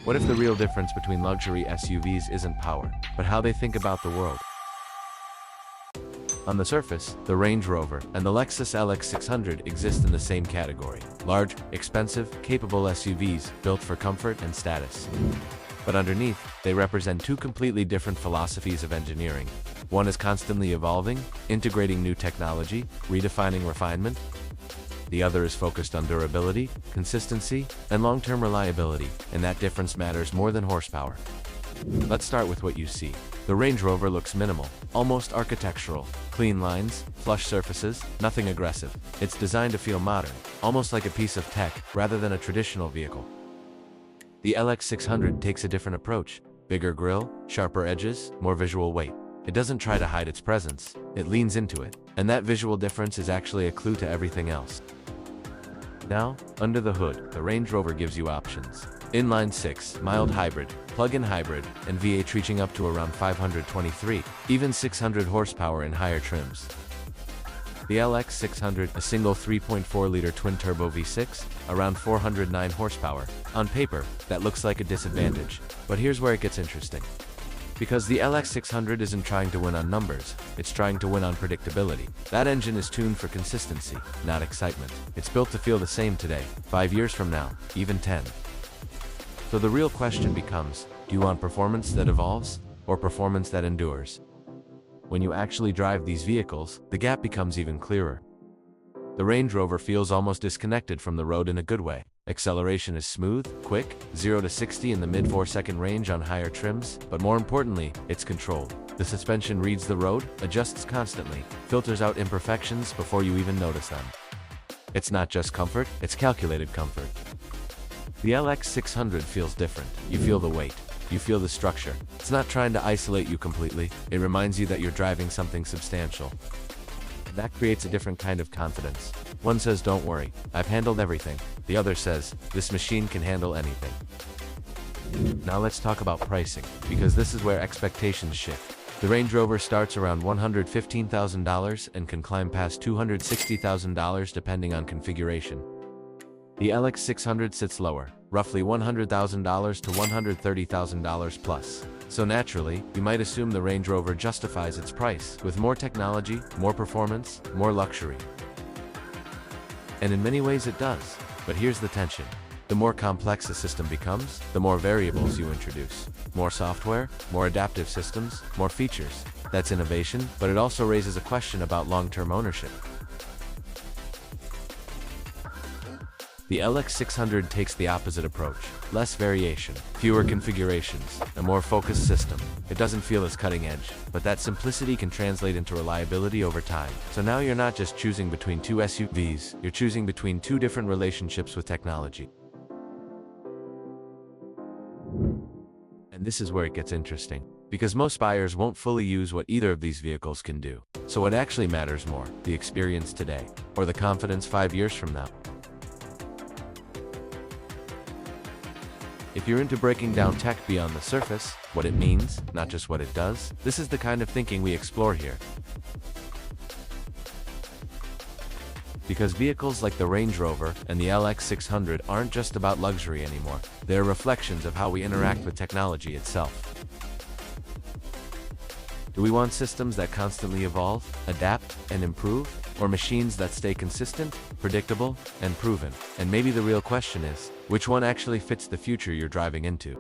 What if the real difference between luxury SUVs isn't power, but how they think about the world? On the surface, the Range Rover and the Lexus LX 600 exist in the same category. Large, expensive, capable SUVs built for comfort and status. But underneath, they represent two completely different philosophies of engineering. One is constantly evolving, integrating new technology, redefining refinement. The other is focused on durability, consistency, and long-term reliability, and that difference matters more than horsepower. Let's start with what you see. The Range Rover looks minimal, almost architectural. Clean lines, flush surfaces, nothing aggressive. It's designed to feel modern, almost like a piece of tech, rather than a traditional vehicle. The LX 600 takes a different approach. Bigger grille, sharper edges, more visual weight. It doesn't try to hide its presence, it leans into it. And that visual difference is actually a clue to everything else. Now, under the hood, the Range Rover gives you options. Inline 6, mild hybrid, plug-in hybrid, and V8 reaching up to around 523, even 600 horsepower in higher trims. The LX 600, a single 3.4-liter twin-turbo V6, around 409 horsepower. On paper, that looks like a disadvantage, but here's where it gets interesting. Because the LX 600 isn't trying to win on numbers, it's trying to win on predictability. That engine is tuned for consistency, not excitement. It's built to feel the same today, 5 years from now, even 10. So the real question becomes, do you want performance that evolves, or performance that endures? When you actually drive these vehicles, the gap becomes even clearer. The Range Rover feels almost disconnected from the road in a good way. Acceleration is smooth, quick, 0 to 60 in the mid 4-second range on higher trims, but more importantly, it's controlled. The suspension reads the road, adjusts constantly, filters out imperfections before you even notice them. It's not just comfort, it's calculated comfort. The LX 600 feels different. You feel the weight. You feel the structure. It's not trying to isolate you completely. It reminds you that you're driving something substantial. That creates a different kind of confidence. One says, don't worry, I've handled everything. The other says, this machine can handle anything. Now let's talk about pricing, because this is where expectations shift. The Range Rover starts around $115,000 and can climb past $260,000 depending on configuration. The LX 600 sits lower, roughly $100,000 to $130,000 plus. So naturally, you might assume the Range Rover justifies its price, with more technology, more performance, more luxury. And in many ways it does. But here's the tension. The more complex a system becomes, the more variables you introduce. More software, more adaptive systems, more features. That's innovation, but it also raises a question about long-term ownership. The LX 600 takes the opposite approach. Less variation, fewer configurations, a more focused system. It doesn't feel as cutting edge, but that simplicity can translate into reliability over time. So now you're not just choosing between two SUVs, you're choosing between two different relationships with technology. And this is where it gets interesting, because most buyers won't fully use what either of these vehicles can do. So what actually matters more, the experience today, or the confidence 5 years from now? If you're into breaking down tech beyond the surface, what it means, not just what it does, this is the kind of thinking we explore here. Because vehicles like the Range Rover and the LX 600 aren't just about luxury anymore, they're reflections of how we interact with technology itself. Do we want systems that constantly evolve, adapt, and improve? Or machines that stay consistent, predictable, and proven? And maybe the real question is, which one actually fits the future you're driving into?